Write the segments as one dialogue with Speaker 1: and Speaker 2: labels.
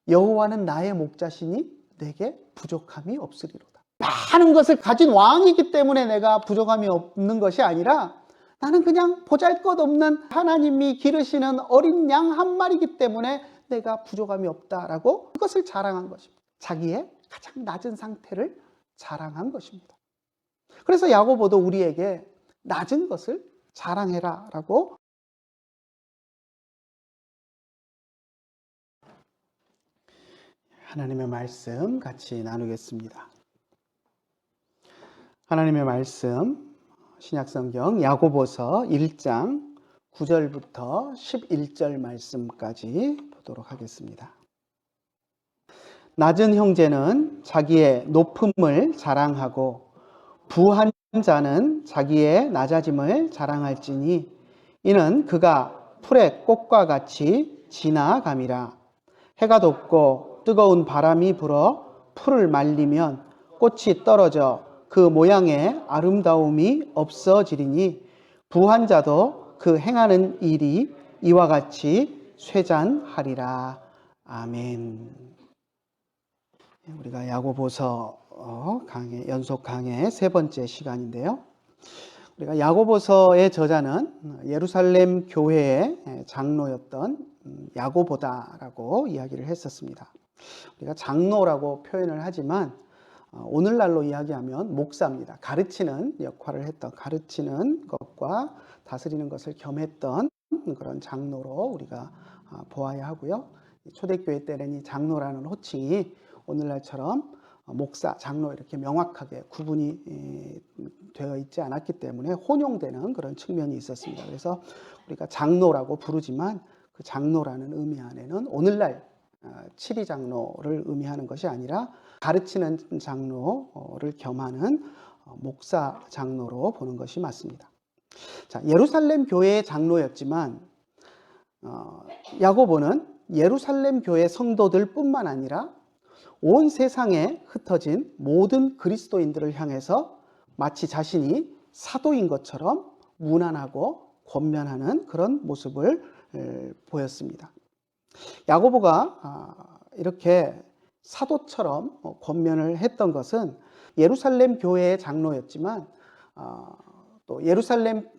Speaker 1: 여호와는 나의 목자시니 내게 부족함이 없으리로다. 많은 것을 가진 왕이기 때문에 내가 부족함이 없는 것이 아니라 나는 그냥 보잘것없는 하나님이 기르시는 어린 양 한 마리이기 때문에 내가 부족함이 없다라고 그것을 자랑한 것입니다. 자기의 가장 낮은 상태를 자랑한 것입니다. 그래서 야고보도 우리에게 낮은 것을 자랑해라 라고 하나님의 말씀 같이 나누겠습니다. 하나님의 말씀 신약성경 야고보서 1장 9절부터 11절 말씀까지 보도록 하겠습니다. 낮은 형제는 자기의 높음을 자랑하고 부한 자는 자기의 낮아짐을 자랑할지니 이는 그가 풀의 꽃과 같이 지나감이라. 해가 돋고 뜨거운 바람이 불어 풀을 말리면 꽃이 떨어져 그 모양의 아름다움이 없어지리니 부한 자도 그 행하는 일이 이와 같이 쇠잔하리라. 아멘. 우리가 야고보서 연속 강의 세 번째 시간인데요. 우리가 야고보서의 저자는 예루살렘 교회의 장로였던 야고보다라고 이야기를 했었습니다. 우리가 장로라고 표현을 하지만 오늘날로 이야기하면 목사입니다. 가르치는 역할을 했던, 가르치는 것과 다스리는 것을 겸했던 그런 장로로 우리가 보아야 하고요. 초대교회 때는 이 장로라는 호칭이 오늘날처럼 목사, 장로 이렇게 명확하게 구분이 되어 있지 않았기 때문에 혼용되는 그런 측면이 있었습니다. 그래서 우리가 장로라고 부르지만 그 장로라는 의미 안에는 오늘날 치리 장로를 의미하는 것이 아니라 가르치는 장로를 겸하는 목사 장로로 보는 것이 맞습니다. 자, 예루살렘 교회의 장로였지만 야고보는 예루살렘 교회 성도들 뿐만 아니라 온 세상에 흩어진 모든 그리스도인들을 향해서 마치 자신이 사도인 것처럼 무난하고 권면하는 그런 모습을 보였습니다. 야고보가 이렇게 사도처럼 권면을 했던 것은 예루살렘 교회의 장로였지만 또 예루살렘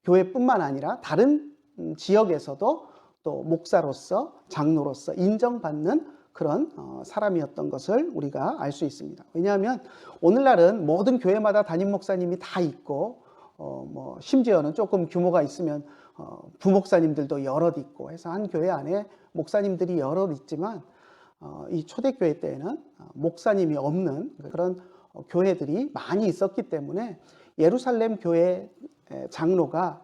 Speaker 1: 교회뿐만 아니라 다른 지역에서도 또 목사로서 장로로서 인정받는 그런 사람이었던 것을 우리가 알 수 있습니다. 왜냐하면 오늘날은 모든 교회마다 담임 목사님이 다 있고 심지어는 조금 규모가 있으면 부목사님들도 여럿 있고 해서 한 교회 안에 목사님들이 여럿 있지만 이 초대교회 때에는 목사님이 없는 그런 교회들이 많이 있었기 때문에 예루살렘 교회 장로가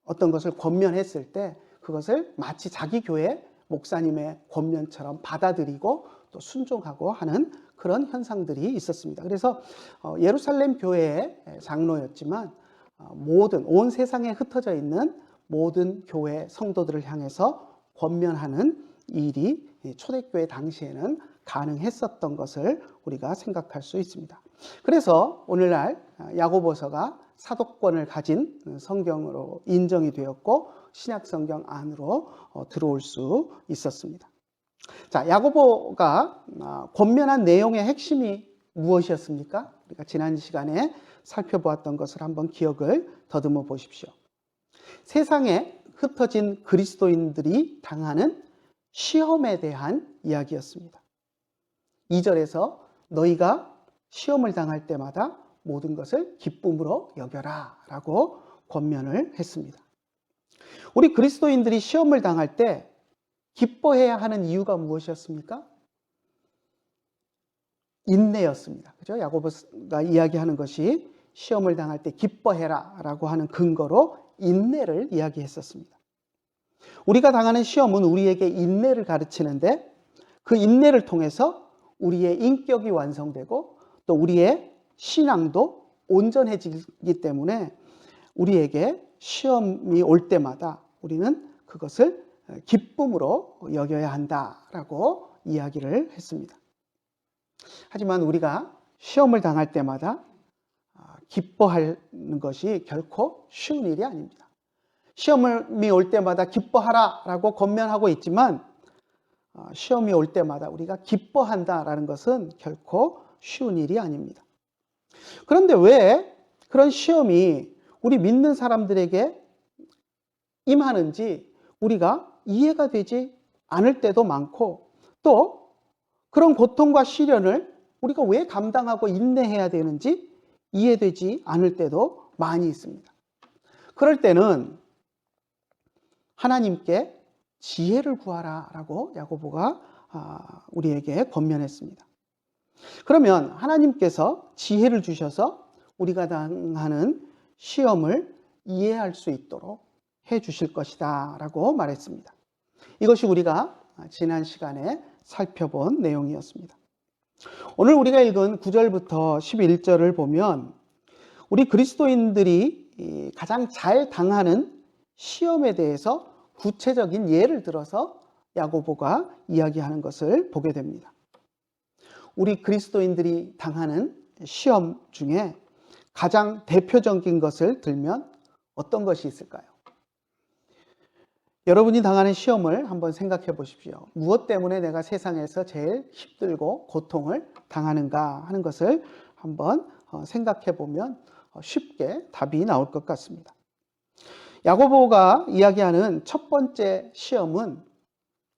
Speaker 1: 어떤 것을 권면했을 때 그것을 마치 자기 교회 목사님의 권면처럼 받아들이고 또 순종하고 하는 그런 현상들이 있었습니다. 그래서 예루살렘 교회의 장로였지만 온 세상에 흩어져 있는 모든 교회 성도들을 향해서 권면하는 일이 초대교회 당시에는 가능했었던 것을 우리가 생각할 수 있습니다. 그래서 오늘날 야고보서가 사도권을 가진 성경으로 인정이 되었고 신약성경 안으로 들어올 수 있었습니다. 자, 야고보가 권면한 내용의 핵심이 무엇이었습니까? 우리가 지난 시간에 살펴보았던 것을 한번 기억을 더듬어 보십시오. 세상에 흩어진 그리스도인들이 당하는 시험에 대한 이야기였습니다. 2절에서 너희가 시험을 당할 때마다 모든 것을 기쁨으로 여겨라 라고 권면을 했습니다. 우리 그리스도인들이 시험을 당할 때 기뻐해야 하는 이유가 무엇이었습니까? 인내였습니다. 그죠? 야고보가 이야기하는 것이 시험을 당할 때 기뻐해라 라고 하는 근거로 인내를 이야기했었습니다. 우리가 당하는 시험은 우리에게 인내를 가르치는데 그 인내를 통해서 우리의 인격이 완성되고 또 우리의 신앙도 온전해지기 때문에 우리에게 시험이 올 때마다 우리는 그것을 기쁨으로 여겨야 한다라고 이야기를 했습니다. 하지만 우리가 시험을 당할 때마다 기뻐하는 것이 결코 쉬운 일이 아닙니다. 시험이 올 때마다 기뻐하라 라고 권면하고 있지만 시험이 올 때마다 우리가 기뻐한다라는 것은 결코 쉬운 일이 아닙니다. 그런데 왜 그런 시험이 우리 믿는 사람들에게 임하는지 우리가 이해가 되지 않을 때도 많고, 또 그런 고통과 시련을 우리가 왜 감당하고 인내해야 되는지 이해되지 않을 때도 많이 있습니다. 그럴 때는 하나님께 지혜를 구하라 라고 야고보가 우리에게 권면했습니다. 그러면 하나님께서 지혜를 주셔서 우리가 당하는 시험을 이해할 수 있도록 해 주실 것이다 라고 말했습니다. 이것이 우리가 지난 시간에 살펴본 내용이었습니다. 오늘 우리가 읽은 9절부터 11절을 보면 우리 그리스도인들이 가장 잘 당하는 시험에 대해서 구체적인 예를 들어서 야고보가 이야기하는 것을 보게 됩니다. 우리 그리스도인들이 당하는 시험 중에 가장 대표적인 것을 들면 어떤 것이 있을까요? 여러분이 당하는 시험을 한번 생각해 보십시오. 무엇 때문에 내가 세상에서 제일 힘들고 고통을 당하는가 하는 것을 한번 생각해 보면 쉽게 답이 나올 것 같습니다. 야고보가 이야기하는 첫 번째 시험은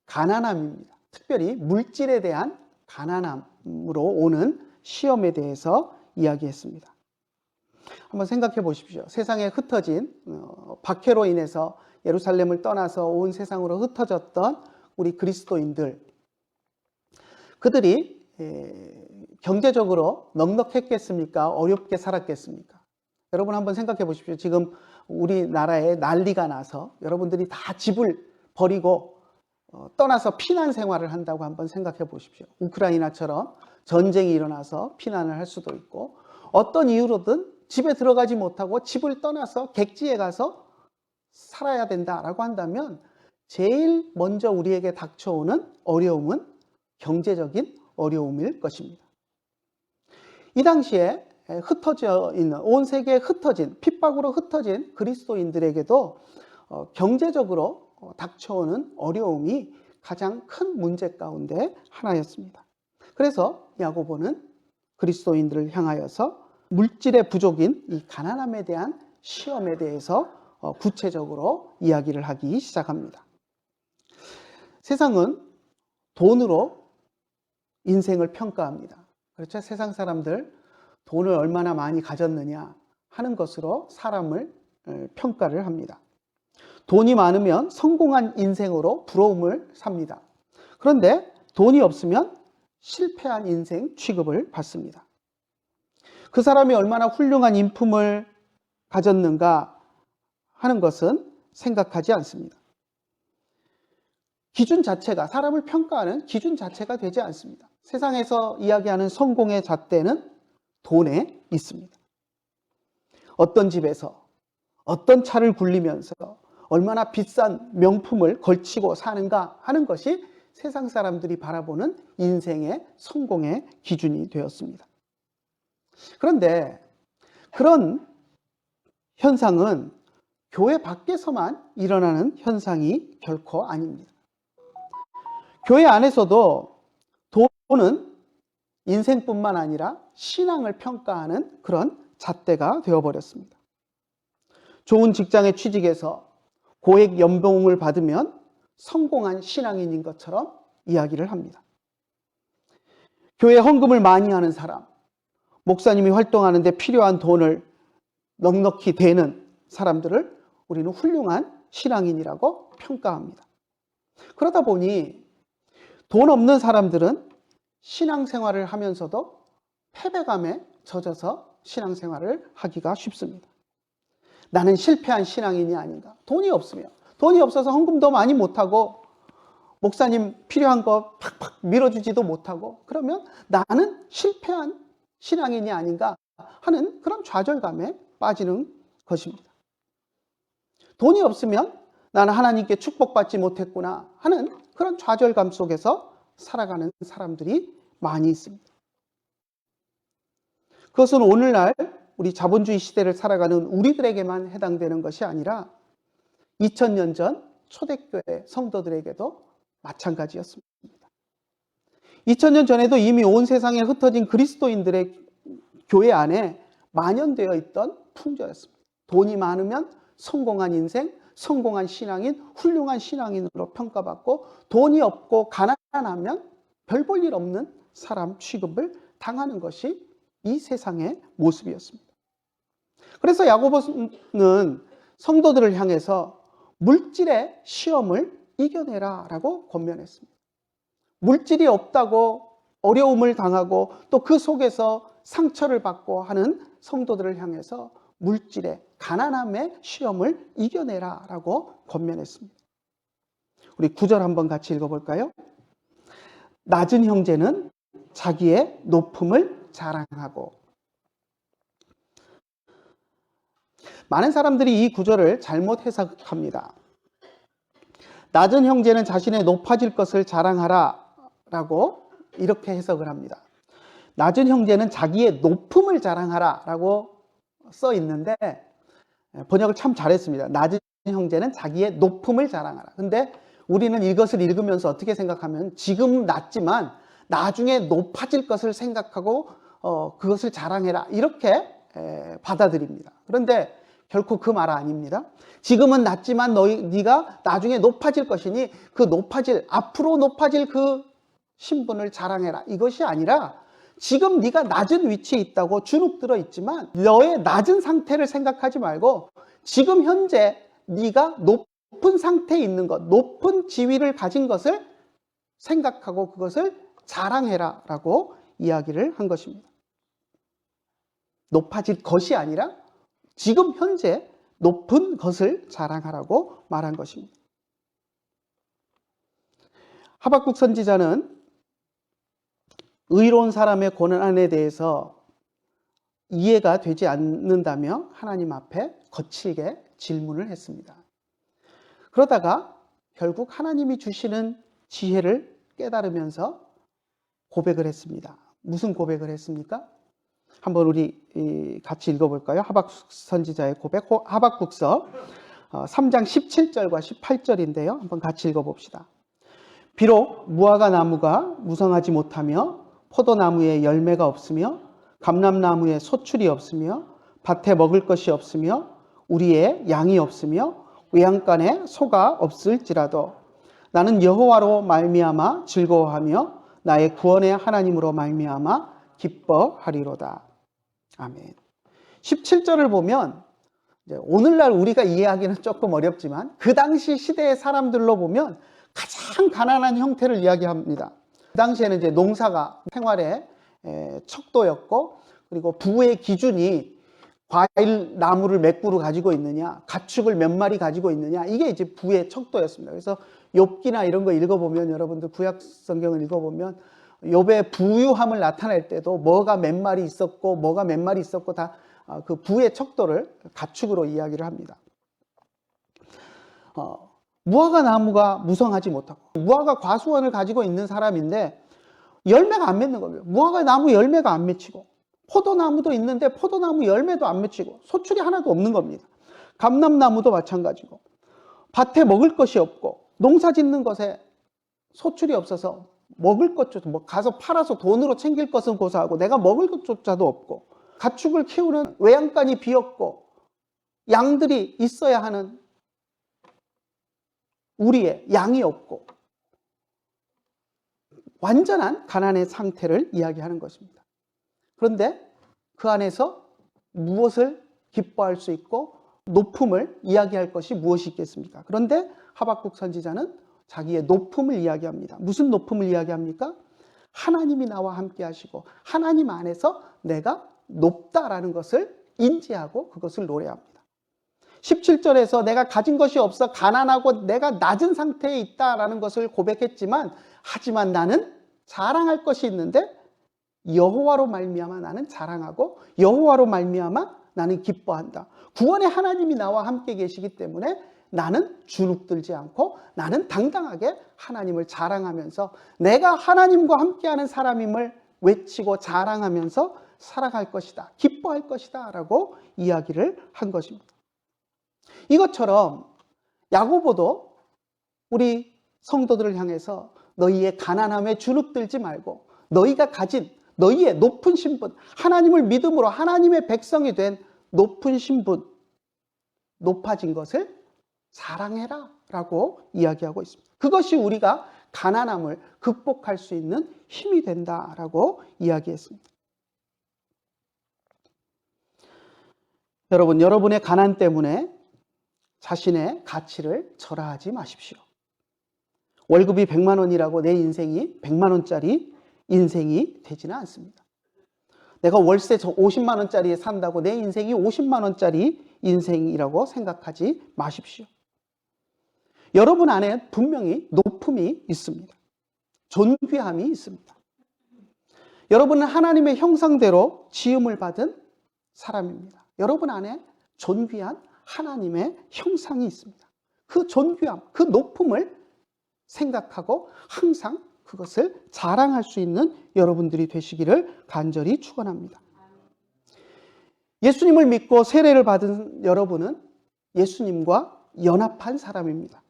Speaker 1: 가난함입니다. 특별히 물질에 대한 가난함으로 오는 시험에 대해서 이야기했습니다. 한번 생각해 보십시오. 세상에 흩어진 박해로 인해서 예루살렘을 떠나서 온 세상으로 흩어졌던 우리 그리스도인들, 그들이 경제적으로 넉넉했겠습니까? 어렵게 살았겠습니까? 여러분 한번 생각해 보십시오. 지금 우리나라에 난리가 나서 여러분들이 다 집을 버리고 떠나서 피난 생활을 한다고 한번 생각해 보십시오. 우크라이나처럼 전쟁이 일어나서 피난을 할 수도 있고, 어떤 이유로든 집에 들어가지 못하고 집을 떠나서 객지에 가서 살아야 된다라고 한다면 제일 먼저 우리에게 닥쳐오는 어려움은 경제적인 어려움일 것입니다. 이 당시에 흩어져 있는, 온 세계에 흩어진, 핍박으로 흩어진 그리스도인들에게도 경제적으로 닥쳐오는 어려움이 가장 큰 문제 가운데 하나였습니다. 그래서 야고보는 그리스도인들을 향하여서 물질의 부족인 이 가난함에 대한 시험에 대해서 구체적으로 이야기를 하기 시작합니다. 세상은 돈으로 인생을 평가합니다. 그렇죠? 세상 사람들 돈을 얼마나 많이 가졌느냐 하는 것으로 사람을 평가를 합니다. 돈이 많으면 성공한 인생으로 부러움을 삽니다. 그런데 돈이 없으면 실패한 인생 취급을 받습니다. 그 사람이 얼마나 훌륭한 인품을 가졌는가 하는 것은 생각하지 않습니다. 기준 자체가, 사람을 평가하는 기준 자체가 되지 않습니다. 세상에서 이야기하는 성공의 잣대는 돈에 있습니다. 어떤 집에서 어떤 차를 굴리면서 얼마나 비싼 명품을 걸치고 사는가 하는 것이 세상 사람들이 바라보는 인생의 성공의 기준이 되었습니다. 그런데 그런 현상은 교회 밖에서만 일어나는 현상이 결코 아닙니다. 교회 안에서도 돈은 인생뿐만 아니라 신앙을 평가하는 그런 잣대가 되어버렸습니다. 좋은 직장에 취직해서 고액 연봉을 받으면 성공한 신앙인인 것처럼 이야기를 합니다. 교회 헌금을 많이 하는 사람, 목사님이 활동하는데 필요한 돈을 넉넉히 대는 사람들을 우리는 훌륭한 신앙인이라고 평가합니다. 그러다 보니 돈 없는 사람들은 신앙생활을 하면서도 패배감에 젖어서 신앙생활을 하기가 쉽습니다. 나는 실패한 신앙인이 아닌가. 돈이 없어서 헌금도 많이 못하고 목사님 필요한 거 팍팍 밀어주지도 못하고, 그러면 나는 실패한 신앙인이 아닌가 하는 그런 좌절감에 빠지는 것입니다. 돈이 없으면 나는 하나님께 축복받지 못했구나 하는 그런 좌절감 속에서 살아가는 사람들이 많이 있습니다. 그것은 오늘날 우리 자본주의 시대를 살아가는 우리들에게만 해당되는 것이 아니라 2000년 전 초대교회 성도들에게도 마찬가지였습니다. 2000년 전에도 이미 온 세상에 흩어진 그리스도인들의 교회 안에 만연되어 있던 풍조였습니다. 돈이 많으면 성공한 인생, 성공한 신앙인, 훌륭한 신앙인으로 평가받고, 돈이 없고 가난하면 별 볼 일 없는 사람 취급을 당하는 것이 이 세상의 모습이었습니다. 그래서 야고보는 성도들을 향해서 물질의 시험을 이겨내라 라고 권면했습니다. 물질이 없다고 어려움을 당하고 또 그 속에서 상처를 받고 하는 성도들을 향해서 물질의 가난함의 시험을 이겨내라 라고 권면했습니다. 우리 9절 한번 같이 읽어볼까요? 낮은 형제는 자기의 높음을 자랑하고. 많은 사람들이 이 구절을 잘못 해석합니다. 낮은 형제는 자신의 높아질 것을 자랑하라 라고 이렇게 해석을 합니다. 낮은 형제는 자기의 높음을 자랑하라 라고 써 있는데, 번역을 참 잘했습니다. 낮은 형제는 자기의 높음을 자랑하라. 근데 우리는 이것을 읽으면서 어떻게 생각하면, 지금 낮지만 나중에 높아질 것을 생각하고 그것을 자랑해라, 이렇게 받아들입니다. 그런데 결코 그 말 아닙니다. 지금은 낮지만 네가 나중에 높아질 것이니 그 앞으로 높아질 그 신분을 자랑해라, 이것이 아니라, 지금 네가 낮은 위치에 있다고 주눅들어 있지만 너의 낮은 상태를 생각하지 말고 지금 현재 네가 높은 상태에 있는 것, 높은 지위를 가진 것을 생각하고 그것을 자랑해라 라고 이야기를 한 것입니다. 높아질 것이 아니라 지금 현재 높은 것을 자랑하라고 말한 것입니다. 하박국 선지자는 의로운 사람의 고난에 대해서 이해가 되지 않는다며 하나님 앞에 거칠게 질문을 했습니다. 그러다가 결국 하나님이 주시는 지혜를 깨달으면서 고백을 했습니다. 무슨 고백을 했습니까? 한번 우리 같이 읽어볼까요? 하박국 선지자의 고백, 하박국서 3장 17절과 18절인데요. 한번 같이 읽어봅시다. 비록 무화과 나무가 무성하지 못하며 포도나무에 열매가 없으며 감람나무에 소출이 없으며 밭에 먹을 것이 없으며 우리의 양이 없으며 외양간에 소가 없을지라도 나는 여호와로 말미암아 즐거워하며 나의 구원의 하나님으로 말미암아 기뻐하리로다. 아멘. 17절을 보면 오늘날 우리가 이해하기는 조금 어렵지만 그 당시 시대의 사람들로 보면 가장 가난한 형태를 이야기합니다. 그 당시에는 이제 농사가 생활의 척도였고, 그리고 부의 기준이 과일 나무를 몇 그루 가지고 있느냐, 가축을 몇 마리 가지고 있느냐, 이게 이제 부의 척도였습니다. 그래서 욥기나 이런 거 읽어보면, 여러분들 구약 성경을 읽어보면 욥의 부유함을 나타낼 때도 뭐가 몇 마리 있었고 뭐가 몇 마리 있었고 다 그 부의 척도를 가축으로 이야기를 합니다. 무화과 나무가 무성하지 못하고, 무화과 과수원을 가지고 있는 사람인데 열매가 안 맺는 겁니다. 무화과 나무 열매가 안 맺히고, 포도나무도 있는데 포도나무 열매도 안 맺히고 소출이 하나도 없는 겁니다. 감람나무도 마찬가지고, 밭에 먹을 것이 없고 농사 짓는 것에 소출이 없어서 먹을 것조차, 가서 팔아서 돈으로 챙길 것은 고사하고 내가 먹을 것조차도 없고, 가축을 키우는 외양간이 비었고 양들이 있어야 하는 우리의 양이 없고, 완전한 가난의 상태를 이야기하는 것입니다. 그런데 그 안에서 무엇을 기뻐할 수 있고 높음을 이야기할 것이 무엇이 있겠습니까? 그런데 하박국 선지자는 자기의 높음을 이야기합니다. 무슨 높음을 이야기합니까? 하나님이 나와 함께 하시고 하나님 안에서 내가 높다라는 것을 인지하고 그것을 노래합니다. 17절에서 내가 가진 것이 없어 가난하고 내가 낮은 상태에 있다라는 것을 고백했지만, 하지만 나는 자랑할 것이 있는데 여호와로 말미암아 나는 자랑하고 여호와로 말미암아 나는 기뻐한다. 구원의 하나님이 나와 함께 계시기 때문에 나는 주눅들지 않고 나는 당당하게 하나님을 자랑하면서 내가 하나님과 함께하는 사람임을 외치고 자랑하면서 살아갈 것이다, 기뻐할 것이다 라고 이야기를 한 것입니다. 이것처럼 야고보도 우리 성도들을 향해서 너희의 가난함에 주눅들지 말고 너희가 가진 너희의 높은 신분, 하나님을 믿음으로 하나님의 백성이 된 높은 신분, 높아진 것을 자랑해라 라고 이야기하고 있습니다. 그것이 우리가 가난함을 극복할 수 있는 힘이 된다라고 이야기했습니다. 여러분, 여러분의 가난 때문에 자신의 가치를 절하하지 마십시오. 월급이 100만 원이라고 내 인생이 100만 원짜리 인생이 되지는 않습니다. 내가 월세 50만 원짜리에 산다고 내 인생이 50만 원짜리 인생이라고 생각하지 마십시오. 여러분 안에 분명히 높음이 있습니다. 존귀함이 있습니다. 여러분은 하나님의 형상대로 지음을 받은 사람입니다. 여러분 안에 존귀한 하나님의 형상이 있습니다. 그 존귀함, 그 높음을 생각하고 항상 그것을 자랑할 수 있는 여러분들이 되시기를 간절히 축원합니다. 예수님을 믿고 세례를 받은 여러분은 예수님과 연합한 사람입니다.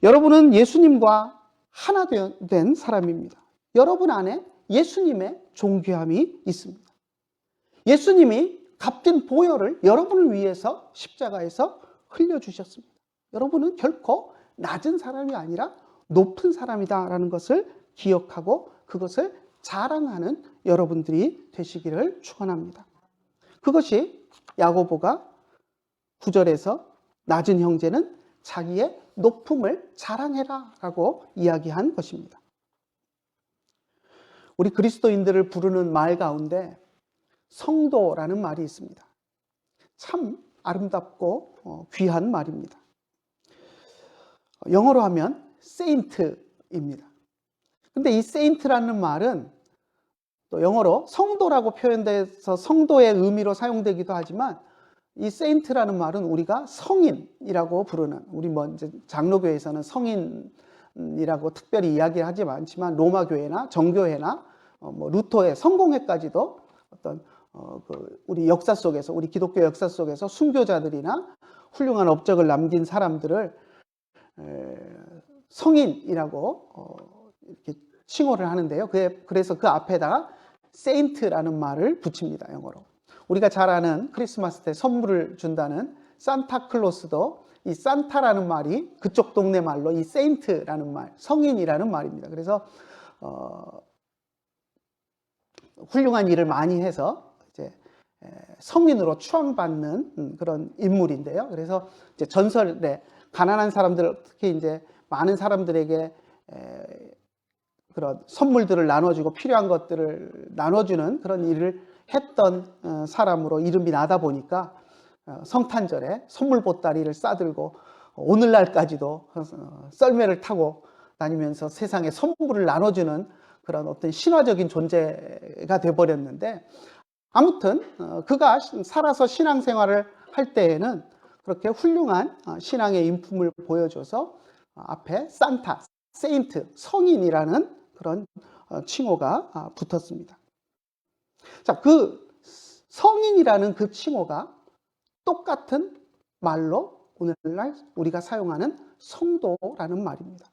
Speaker 1: 여러분은 예수님과 하나 된 사람입니다. 여러분 안에 예수님의 존귀함이 있습니다. 예수님이 값진 보혈을 여러분을 위해서 십자가에서 흘려주셨습니다. 여러분은 결코 낮은 사람이 아니라 높은 사람이다라는 것을 기억하고 그것을 자랑하는 여러분들이 되시기를 축원합니다. 그것이 야고보가 9절에서 낮은 형제는 자기의 높음을 자랑해라 라고 이야기한 것입니다. 우리 그리스도인들을 부르는 말 가운데 성도라는 말이 있습니다. 참 아름답고 귀한 말입니다. 영어로 하면 saint입니다. 근데 이 saint라는 말은 또 영어로 성도라고 표현돼서 성도의 의미로 사용되기도 하지만 이 saint라는 말은 우리가 성인이라고 부르는, 우리 이제 장로교에서는 성인이라고 특별히 이야기를 하지 않지만 로마 교회나 정교회나 루터회, 성공회까지도 어떤 우리 역사 속에서, 우리 기독교 역사 속에서 순교자들이나 훌륭한 업적을 남긴 사람들을 성인이라고 이렇게 칭호를 하는데요. 그래서 그 앞에다가 세인트라는 말을 붙입니다. 영어로. 우리가 잘 아는 크리스마스 때 선물을 준다는 산타클로스도 이 산타라는 말이 그쪽 동네 말로 이 세인트라는 말, 성인이라는 말입니다. 그래서 훌륭한 일을 많이 해서 이제 성인으로 추앙받는 그런 인물인데요. 그래서 이제 전설에 가난한 사람들, 특히 이제 많은 사람들에게 그런 선물들을 나눠주고 필요한 것들을 나눠주는 그런 일을 했던 사람으로 이름이 나다 보니까 성탄절에 선물 보따리를 싸들고 오늘날까지도 썰매를 타고 다니면서 세상에 선물을 나눠주는 그런 어떤 신화적인 존재가 돼버렸는데, 아무튼 그가 살아서 신앙생활을 할 때에는 그렇게 훌륭한 신앙의 인품을 보여줘서 앞에 산타, 세인트, 성인이라는 그런 칭호가 붙었습니다. 자, 그 성인이라는 그 칭호가 똑같은 말로 오늘날 우리가 사용하는 성도라는 말입니다.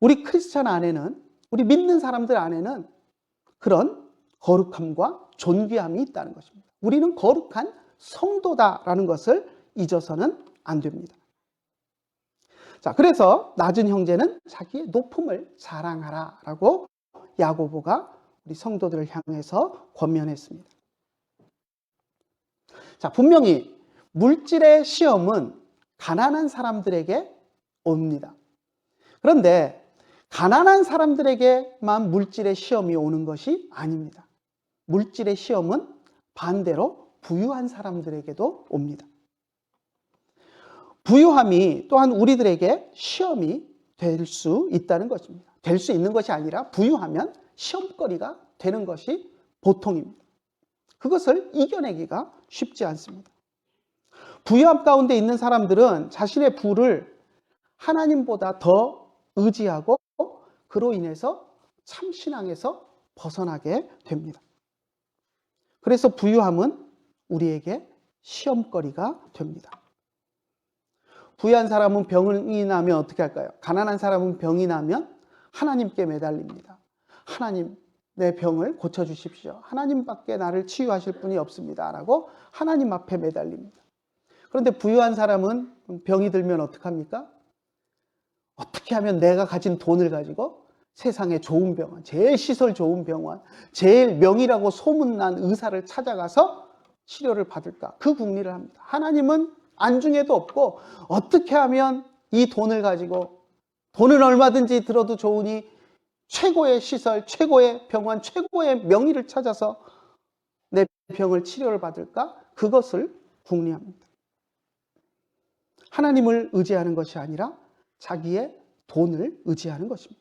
Speaker 1: 우리 크리스찬 안에는, 우리 믿는 사람들 안에는 그런 거룩함과 존귀함이 있다는 것입니다. 우리는 거룩한 성도다라는 것을 잊어서는 안 됩니다. 자, 그래서 낮은 형제는 자기의 높음을 자랑하라라고 야고보가 우리 성도들을 향해서 권면했습니다. 자, 분명히 물질의 시험은 가난한 사람들에게 옵니다. 그런데 가난한 사람들에게만 물질의 시험이 오는 것이 아닙니다. 물질의 시험은 반대로 부유한 사람들에게도 옵니다. 부유함이 또한 우리들에게 시험이 될 수 있다는 것입니다. 될 수 있는 것이 아니라 부유하면 시험거리가 되는 것이 보통입니다. 그것을 이겨내기가 쉽지 않습니다. 부유함 가운데 있는 사람들은 자신의 부를 하나님보다 더 의지하고 그로 인해서 참신앙에서 벗어나게 됩니다. 그래서 부유함은 우리에게 시험거리가 됩니다. 부유한 사람은 병이 나면 어떻게 할까요? 가난한 사람은 병이 나면 하나님께 매달립니다. 하나님, 내 병을 고쳐주십시오. 하나님밖에 나를 치유하실 분이 없습니다. 라고 하나님 앞에 매달립니다. 그런데 부유한 사람은 병이 들면 어떡합니까? 어떻게 하면 내가 가진 돈을 가지고 세상에 좋은 병원, 제일 시설 좋은 병원, 제일 명의라고 소문난 의사를 찾아가서 치료를 받을까? 그 궁리를 합니다. 하나님은 안중에도 없고 어떻게 하면 이 돈을 가지고 돈은 얼마든지 들어도 좋으니 최고의 시설, 최고의 병원, 최고의 명의를 찾아서 내 병을 치료를 받을까? 그것을 궁리합니다. 하나님을 의지하는 것이 아니라 자기의 돈을 의지하는 것입니다.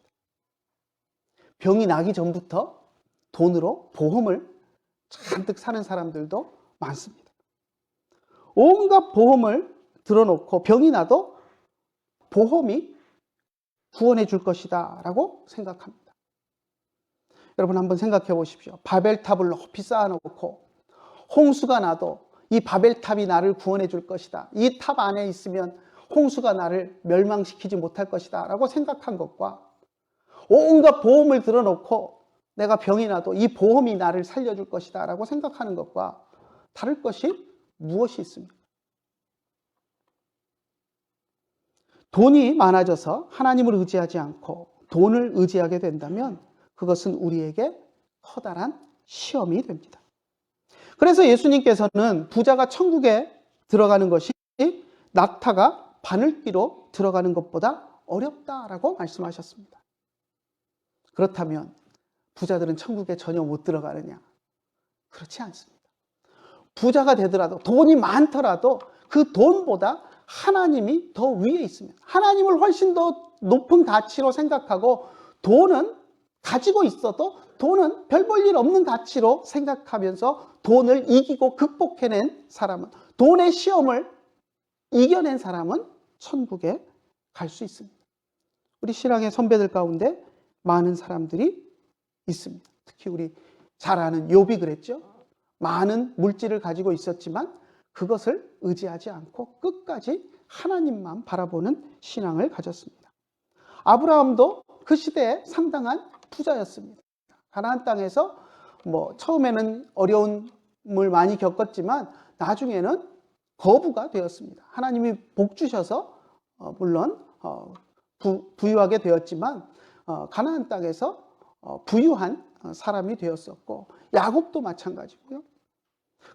Speaker 1: 병이 나기 전부터 돈으로 보험을 잔뜩 사는 사람들도 많습니다. 온갖 보험을 들어놓고 병이 나도 보험이 구원해 줄 것이다 라고 생각합니다. 여러분 한번 생각해 보십시오. 바벨탑을 높이 쌓아놓고 홍수가 나도 이 바벨탑이 나를 구원해 줄 것이다. 이 탑 안에 있으면 홍수가 나를 멸망시키지 못할 것이다 라고 생각한 것과 온갖 보험을 들어놓고 내가 병이 나도 이 보험이 나를 살려줄 것이다 라고 생각하는 것과 다를 것이 무엇이 있습니까? 돈이 많아져서 하나님을 의지하지 않고 돈을 의지하게 된다면 그것은 우리에게 커다란 시험이 됩니다. 그래서 예수님께서는 부자가 천국에 들어가는 것이 낙타가 바늘귀로 들어가는 것보다 어렵다라고 말씀하셨습니다. 그렇다면 부자들은 천국에 전혀 못 들어가느냐? 그렇지 않습니다. 부자가 되더라도 돈이 많더라도 그 돈보다 하나님이 더 위에 있으면 하나님을 훨씬 더 높은 가치로 생각하고 돈은 가지고 있어도 돈은 별 볼 일 없는 가치로 생각하면서 돈을 이기고 극복해낸 사람은 돈의 시험을 이겨낸 사람은 천국에 갈 수 있습니다. 우리 신앙의 선배들 가운데 많은 사람들이 있습니다. 특히 우리 잘 아는 욥이 그랬죠. 많은 물질을 가지고 있었지만 그것을 의지하지 않고 끝까지 하나님만 바라보는 신앙을 가졌습니다. 아브라함도 그 시대에 상당한 부자였습니다. 가나안 땅에서 처음에는 어려움을 많이 겪었지만 나중에는 거부가 되었습니다. 하나님이 복 주셔서 물론 부유하게 되었지만 가나안 땅에서 부유한 사람이 되었었고 야곱도 마찬가지고요.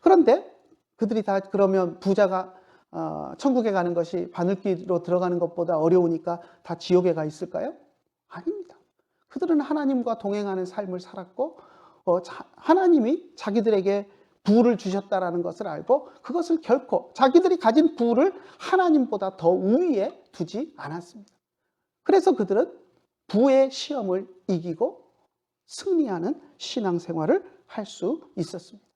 Speaker 1: 그런데 그들이 다 그러면 부자가 천국에 가는 것이 바늘귀로 들어가는 것보다 어려우니까 다 지옥에 가 있을까요? 아닙니다. 그들은 하나님과 동행하는 삶을 살았고 하나님이 자기들에게 부를 주셨다라는 것을 알고 그것을 결코 자기들이 가진 부를 하나님보다 더 우위에 두지 않았습니다. 그래서 그들은 부의 시험을 이기고 승리하는 신앙생활을 할 수 있었습니다.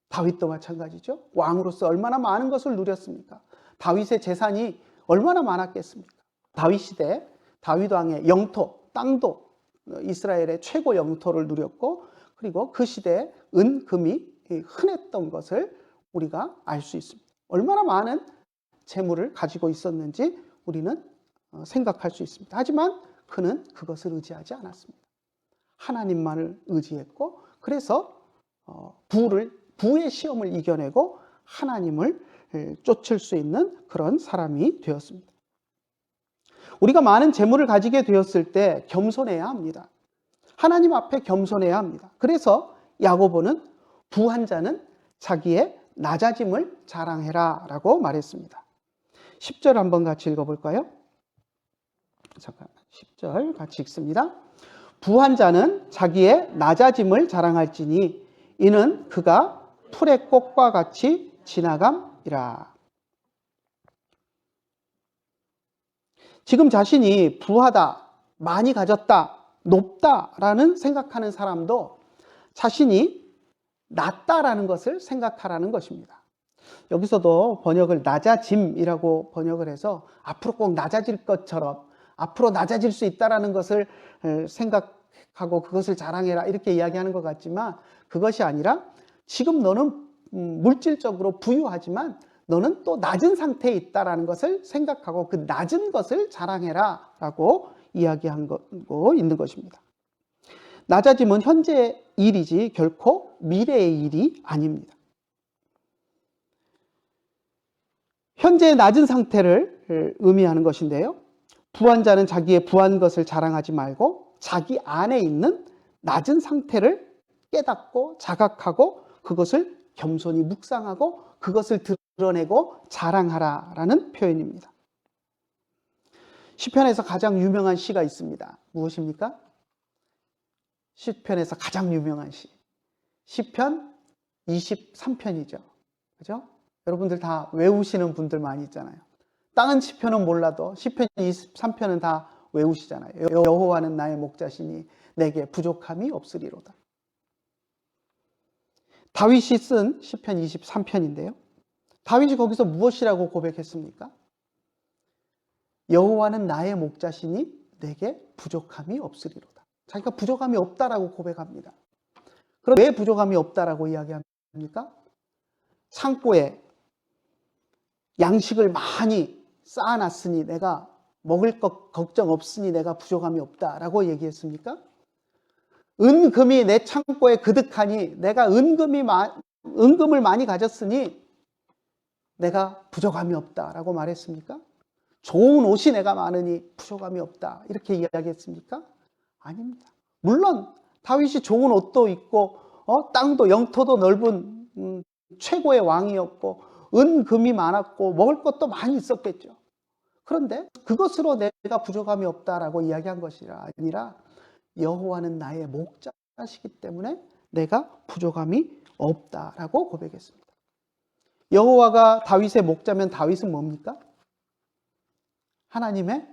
Speaker 1: 다윗도 마찬가지죠. 왕으로서 얼마나 많은 것을 누렸습니까? 다윗의 재산이 얼마나 많았겠습니까? 다윗 시대에 다윗 왕의 영토, 땅도 이스라엘의 최고 영토를 누렸고 그리고 그 시대에 은, 금이 흔했던 것을 우리가 알 수 있습니다. 얼마나 많은 재물을 가지고 있었는지 우리는 생각할 수 있습니다. 하지만 그는 그것을 의지하지 않았습니다. 하나님만을 의지했고 그래서 부의 시험을 이겨내고 하나님을 쫓을 수 있는 그런 사람이 되었습니다. 우리가 많은 재물을 가지게 되었을 때 겸손해야 합니다. 하나님 앞에 겸손해야 합니다. 그래서 야고보는 부한 자는 자기의 낮아짐을 자랑해라 라고 말했습니다. 10절 한번 같이 읽어볼까요? 잠깐 10절 같이 읽습니다. 부한 자는 자기의 낮아짐을 자랑할지니 이는 그가 풀의 꽃과 같이 지나감이라. 지금 자신이 부하다, 많이 가졌다, 높다라는 생각하는 사람도 자신이 낮다라는 것을 생각하라는 것입니다. 여기서도 번역을 낮아짐이라고 번역을 해서 앞으로 꼭 낮아질 것처럼 앞으로 낮아질 수 있다라는 것을 생각하고 그것을 자랑해라 이렇게 이야기하는 것 같지만 그것이 아니라 지금 너는 물질적으로 부유하지만 너는 또 낮은 상태에 있다라는 것을 생각하고 그 낮은 것을 자랑해라 라고 이야기하고 있는 것입니다. 낮아짐은 현재 일이지 결코 미래의 일이 아닙니다. 현재의 낮은 상태를 의미하는 것인데요. 부한 자는 자기의 부한 것을 자랑하지 말고 자기 안에 있는 낮은 상태를 깨닫고 자각하고 그것을 겸손히 묵상하고 그것을 드러내고 자랑하라라는 표현입니다. 시편에서 가장 유명한 시가 있습니다. 무엇입니까? 시편에서 가장 유명한 시. 시편 23편이죠. 그죠? 여러분들 다 외우시는 분들 많이 있잖아요. 다른 시편은 몰라도 시편 23편은 다 외우시잖아요. 여호와는 나의 목자시니 내게 부족함이 없으리로다. 다윗이 쓴 시편 23편인데요. 다윗이 거기서 무엇이라고 고백했습니까? 여호와는 나의 목자시니 내게 부족함이 없으리로다. 자기가 부족함이 없다라고 고백합니다. 그럼 왜 부족함이 없다라고 이야기합니까? 창고에 양식을 많이 쌓아놨으니 내가 먹을 것 걱정 없으니 내가 부족함이 없다라고 얘기했습니까? 은금이 내 창고에 그득하니 내가 은금을 많이 가졌으니 내가 부족함이 없다라고 말했습니까? 좋은 옷이 내가 많으니 부족함이 없다 이렇게 이야기했습니까? 아닙니다. 물론 다윗이 좋은 옷도 입고 땅도 영토도 넓은 최고의 왕이었고 은금이 많았고 먹을 것도 많이 있었겠죠. 그런데 그것으로 내가 부족함이 없다라고 이야기한 것이 아니라 여호와는 나의 목자시기 때문에 내가 부족함이 없다라고 고백했습니다. 여호와가 다윗의 목자면 다윗은 뭡니까? 하나님의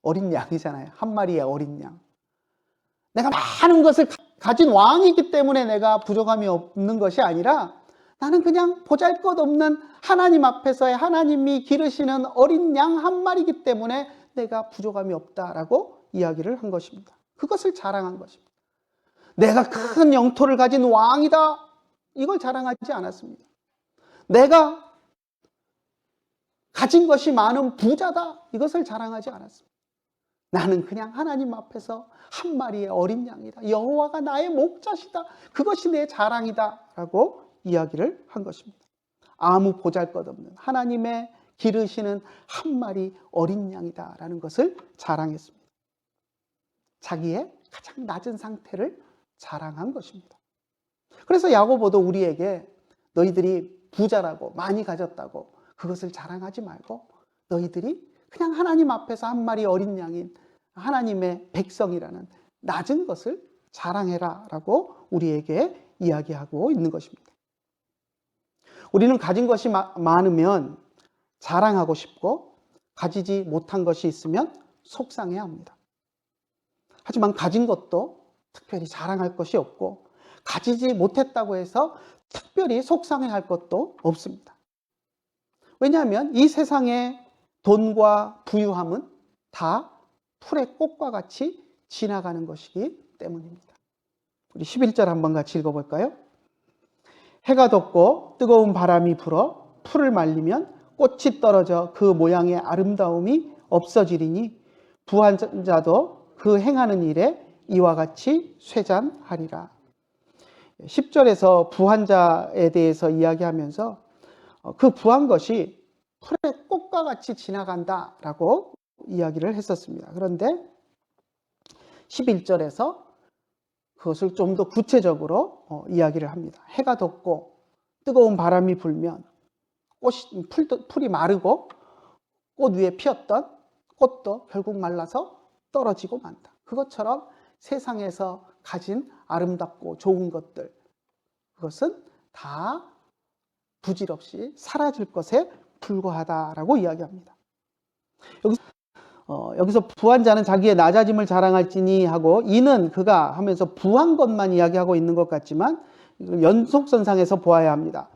Speaker 1: 어린 양이잖아요. 한 마리의 어린 양. 내가 많은 것을 가진 왕이기 때문에 내가 부족함이 없는 것이 아니라 나는 그냥 보잘것없는 하나님 앞에서의 하나님이 기르시는 어린 양 한 마리이기 때문에 내가 부족함이 없다라고 이야기를 한 것입니다. 그것을 자랑한 것입니다. 내가 큰 영토를 가진 왕이다. 이걸 자랑하지 않았습니다. 내가 가진 것이 많은 부자다. 이것을 자랑하지 않았습니다. 나는 그냥 하나님 앞에서 한 마리의 어린 양이다. 여호와가 나의 목자시다. 그것이 내 자랑이다. 라고 이야기를 한 것입니다. 아무 보잘것없는 하나님의 기르시는 한 마리 어린 양이다. 라는 것을 자랑했습니다. 자기의 가장 낮은 상태를 자랑한 것입니다. 그래서 야고보도 우리에게 너희들이 부자라고 많이 가졌다고 그것을 자랑하지 말고 너희들이 그냥 하나님 앞에서 한 마리 어린 양인 하나님의 백성이라는 낮은 것을 자랑해라 라고 우리에게 이야기하고 있는 것입니다. 우리는 가진 것이 많으면 자랑하고 싶고 가지지 못한 것이 있으면 속상해야 합니다. 하지만 가진 것도 특별히 자랑할 것이 없고 가지지 못했다고 해서 특별히 속상해할 것도 없습니다. 왜냐하면 이 세상의 돈과 부유함은 다 풀의 꽃과 같이 지나가는 것이기 때문입니다. 우리 11절 한번 같이 읽어볼까요? 해가 돋고 뜨거운 바람이 불어 풀을 말리면 꽃이 떨어져 그 모양의 아름다움이 없어지리니 부한 자도 그 행하는 일에 이와 같이 쇠잔하리라. 10절에서 부한 자에 대해서 이야기하면서 그 부한 것이 풀의 꽃과 같이 지나간다라고 이야기를 했었습니다. 그런데 11절에서 그것을 좀 더 구체적으로 이야기를 합니다. 해가 돋고 뜨거운 바람이 불면 풀이 마르고 꽃 위에 피었던 꽃도 결국 말라서 떨어지고 만다. 그것처럼 세상에서 가진 아름답고 좋은 것들, 그것은 다 부질없이 사라질 것에 불과하다라고 이야기합니다. 여기서 부한 자는 자기의 낮아짐을 자랑할지니 하고 이는 그가 하면서 부한 것만 이야기하고 있는 것 같지만 연속선상에서 보아야 합니다.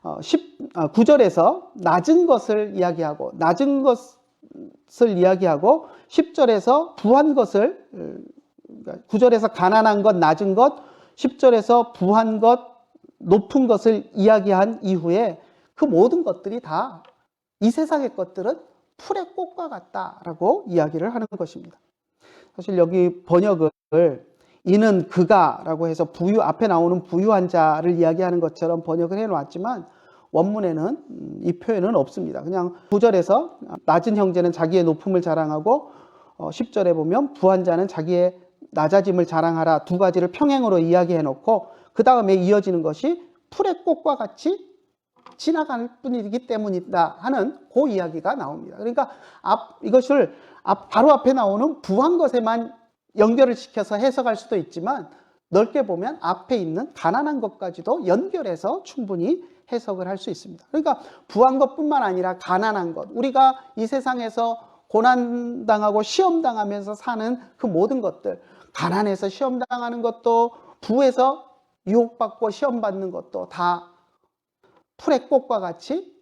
Speaker 1: 9절에서 낮은 것을 이야기하고 10절에서 부한 것을 9절에서 가난한 것, 낮은 것, 10절에서 부한 것, 높은 것을 이야기한 이후에 그 모든 것들이 다 이 세상의 것들은 풀의 꽃과 같다라고 이야기를 하는 것입니다. 사실 여기 번역을 이는 그가라고 해서 부유 앞에 나오는 부유한 자를 이야기하는 것처럼 번역을 해놓았지만 원문에는 이 표현은 없습니다. 그냥 9절에서 낮은 형제는 자기의 높음을 자랑하고 10절에 보면 부한 자는 자기의 낮아짐을 자랑하라 두 가지를 평행으로 이야기해 놓고 그 다음에 이어지는 것이 풀의 꽃과 같이 지나갈 뿐이기 때문이다 하는 그 이야기가 나옵니다. 그러니까 이것을 바로 앞에 나오는 부한 것에만 연결을 시켜서 해석할 수도 있지만 넓게 보면 앞에 있는 가난한 것까지도 연결해서 충분히 해석을 할 수 있습니다. 그러니까 부한 것뿐만 아니라 가난한 것, 우리가 이 세상에서 고난당하고 시험당하면서 사는 그 모든 것들, 가난해서 시험당하는 것도 부에서 유혹받고 시험받는 것도 다 풀의 꽃과 같이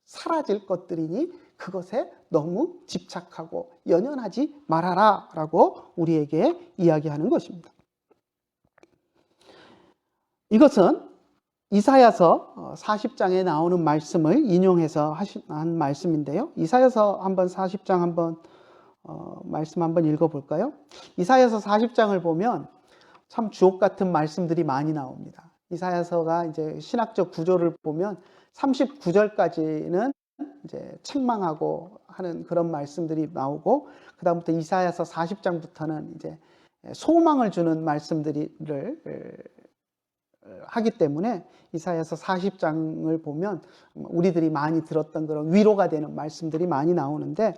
Speaker 1: 사라질 것들이니 그것에 너무 집착하고 연연하지 말아라 라고 우리에게 이야기하는 것입니다. 이것은 이사야서 40장에 나오는 말씀을 인용해서 한 말씀인데요. 이사야서 한번 40장 말씀 한번 읽어볼까요? 이사야서 40장을 보면 참 주옥 같은 말씀들이 많이 나옵니다. 이사야서가 이제 신학적 구조를 보면 39절까지는 이제 책망하고 하는 그런 말씀들이 나오고 그다음부터 이사야서 40장부터는 이제 소망을 주는 말씀들을 하기 때문에 이사야서 40장을 보면 우리들이 많이 들었던 그런 위로가 되는 말씀들이 많이 나오는데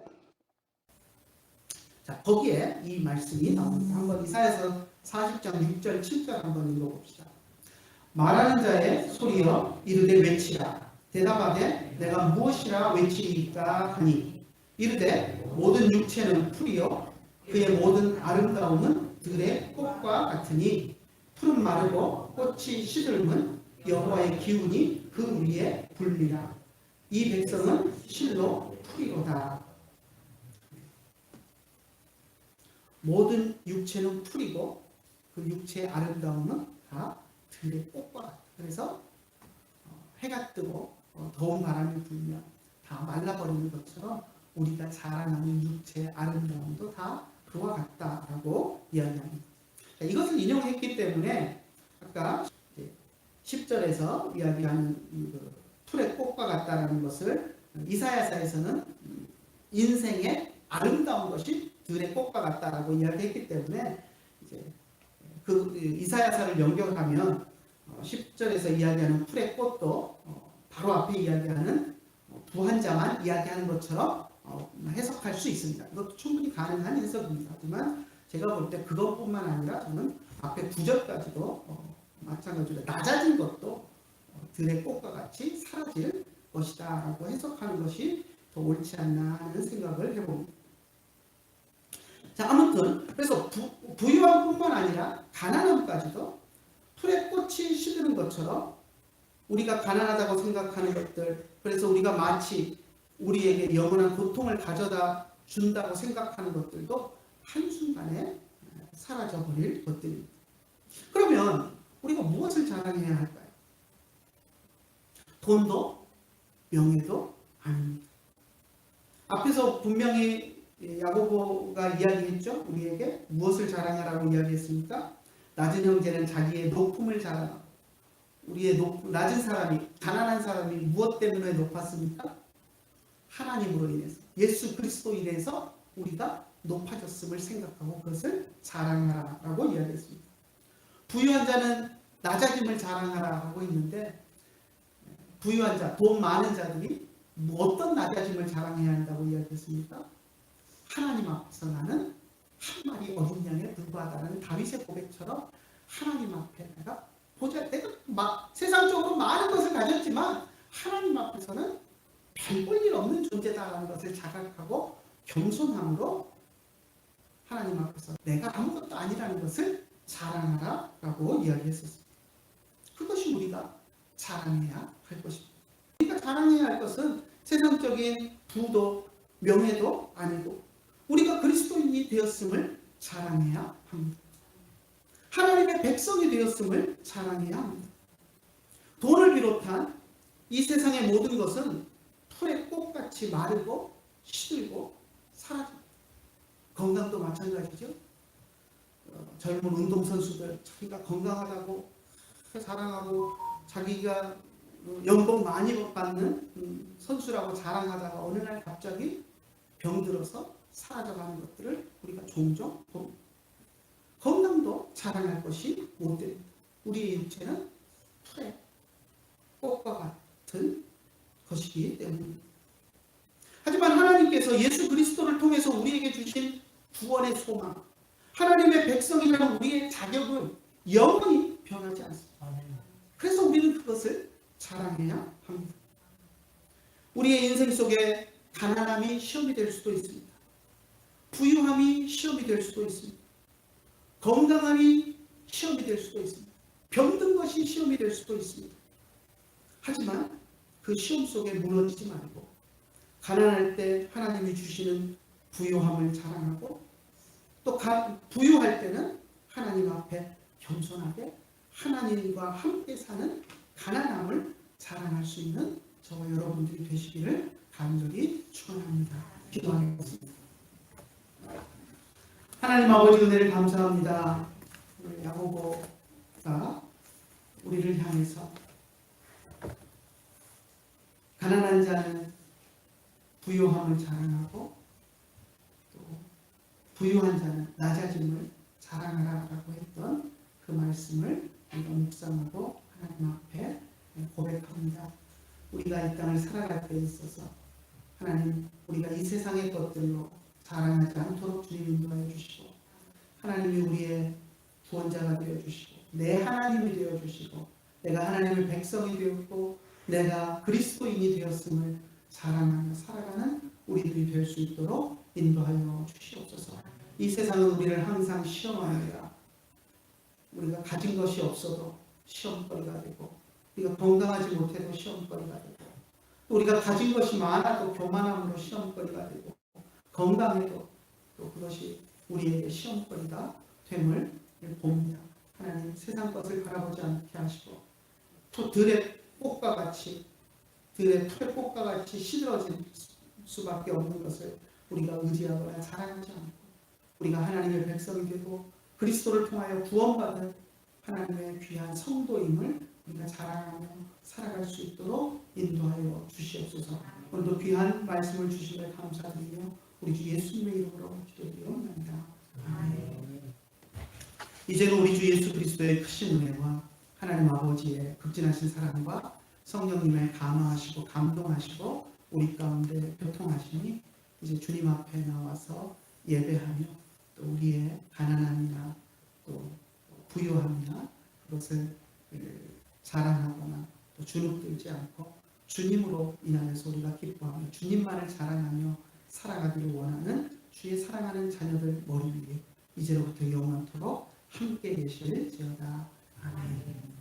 Speaker 1: 자, 거기에 이 말씀이 나옵니다. 한번 이사야서 40장 6절 7절 한번 읽어봅시다. 말하는 자의 소리여 이르되 외치라. 대답하되 내가 무엇이라 외치리까 하니 이르되 모든 육체는 풀이요 그의 모든 아름다움은 들의 꽃과 같으니 풀은 마르고 꽃이 시들면 여호와의 기운이 그 위에 불리라. 이 백성은 실로 풀이로다. 모든 육체는 풀이고 그 육체의 아름다움은 다 들의 꽃과 같다. 그래서 해가 뜨고 더운 바람이 불면 다 말라버리는 것처럼 우리가 자라나는 육체의 아름다움도 다 그와 같다라고 이야기합니다. 이것을 인용했기 때문에 아까 10절에서 이야기하는 풀의 꽃과 같다라는 것을 이사야서에서는 인생의 아름다운 것이 들의 꽃과 같다라고 이야기했기 때문에 이제 그 이사야서를 연결하면 10절에서 이야기하는 풀의 꽃도 바로 앞에 이야기하는 부한 자만 이야기하는 것처럼 해석할 수 있습니다. 이것도 충분히 가능한 해석입니다. 하지만 제가 볼 때 그것뿐만 아니라 저는 앞에 9절까지도 마찬가지로 낮아진 것도 들의 꽃과 같이 사라질 것이다 라고 해석하는 것이 더 옳지 않나 하는 생각을 해봅니다. 자, 아무튼 그래서 부유함뿐만 아니라 가난함까지도 풀의 꽃이 시드는 것처럼 우리가 가난하다고 생각하는 것들, 그래서 우리가 마치 우리에게 영원한 고통을 가져다 준다고 생각하는 것들도 한순간에 사라져버릴 것들입니다. 그러면 우리가 무엇을 자랑해야 할까요? 돈도 명예도 아닙니다. 앞에서 분명히 야고보가 이야기했죠. 우리에게 무엇을 자랑하라고 이야기했습니까? 낮은 형제는 자기의 높음을 자랑하고 우리의 낮은 사람이 가난한 사람이 무엇 때문에 높았습니까? 하나님으로 인해서 예수 그리스도로 인해서 우리가 높아졌음을 생각하고 그것을 자랑하라라고 이야기했습니다. 부유한 자는 낮아짐을 자랑하라고 했는데 부유한 자, 돈 많은 자들이 어떤 낮아짐을 자랑해야 한다고 이야기했습니까? 하나님 앞에서 나는 한 마리 어린 양에 불과하다는 다윗의 고백처럼 하나님 앞에 내가 세상적으로 많은 것을 가졌지만 하나님 앞에서는 별 볼 일 없는 존재다라는 것을 자각하고 겸손함으로 하나님 앞에서 내가 아무것도 아니라는 것을 자랑하라라고 이야기했었습니다. 그것이 우리가 자랑해야 할 것입니다. 우리가 자랑해야 할 것은 세상적인 부도 명예도 아니고 우리가 그리스도인이 되었음을 자랑해야 합니다. 하나님의 백성이 되었음을 자랑해야 합니다. 돈을 비롯한 이 세상의 모든 것은 풀의 꽃같이 마르고 시들고 사라집니다. 건강도 마찬가지죠. 젊은 운동선수들 자기가 건강하다고 자랑하고 자기가 연봉 많이 받는 선수라고 자랑하다가 어느 날 갑자기 병들어서 사라져가는 것들을 우리가 종종 봅니다. 건강도 자랑할 것이 못 됩니다. 우리의 육체는 풀의 꽃과 같은 것이기 때문입니다. 하지만 하나님께서 예수 그리스도를 통해서 우리에게 주신 구원의 소망, 하나님의 백성이라는 우리의 자격은 영원히 변하지 않습니다. 그래서 우리는 그것을 자랑해야 합니다. 우리의 인생 속에 가난함이 시험이 될 수도 있습니다. 부유함이 시험이 될 수도 있습니다. 건강함이 시험이 될 수도 있습니다. 병든 것이 시험이 될 수도 있습니다. 하지만 그 시험 속에 무너지지 말고 가난할 때 하나님이 주시는 부유함을 자랑하고 또 부유할 때는 하나님 앞에 겸손하게 하나님과 함께 사는 가난함을 자랑할 수 있는 저와 여러분들이 되시기를 간절히 축원합니다. 기도하겠습니다. 하나님 아버지 은혜를 감사합니다. 야고보가 우리를 향해서 가난한 자는 부유함을 자랑하고 또 부유한 자는 낮아짐을 자랑하라고 했던 그 말씀을 우리가 묵상하고 하나님 앞에 고백합니다. 우리가 이 땅을 살아갈 때 있어서 하나님 우리가 이 세상의 것들로 자랑하지 않도록 주님 인도하여 주시고 하나님이 우리의 구원자가 되어주시고 내 하나님이 되어주시고 내가 하나님의 백성이 되었고 내가 그리스도인이 되었음을 자랑하며 살아가는 우리들이 될 수 있도록 인도하여 주시옵소서. 이 세상은 우리를 항상 시험합니다. 우리가 가진 것이 없어도 시험거리가 되고 우리가 건강하지 못해도 시험거리가 되고 또 우리가 가진 것이 많아도 교만함으로 시험거리가 되고 건강해도 또 그것이 우리에게 시험거리가 됨을 봅니다. 하나님 세상 것을 바라보지 않게 하시고 또 들의 꽃과 같이 들의 풀의 꽃과 같이 시들어질 수밖에 없는 것을 우리가 의지하거나 자랑하지 않고 우리가 하나님의 백성이 되고 그리스도를 통하여 구원받은 하나님의 귀한 성도임을 우리가 자랑하며 살아갈 수 있도록 인도하여 주시옵소서. 오늘도 귀한 말씀을 주심을 감사드리며 우리 주 예수님의 이름으로 기도드리옵나이다. 아멘. 이제는 우리 주 예수 그리스도의 크신 은혜와 하나님 아버지의 극진하신 사랑과 성령님의 감화하시고 감동하시고 우리 가운데 교통하시니 이제 주님 앞에 나와서 예배하며 또 우리의 가난함이나 또 부유함이나 그것을 자랑하거나 또 주눅들지 않고 주님으로 인하여서 우리가 기뻐하며 주님만을 자랑하며 살아가기를 원하는 주의 사랑하는 자녀들 머리 위에 이제로부터 영원토록 함께 계실지어다. 아멘.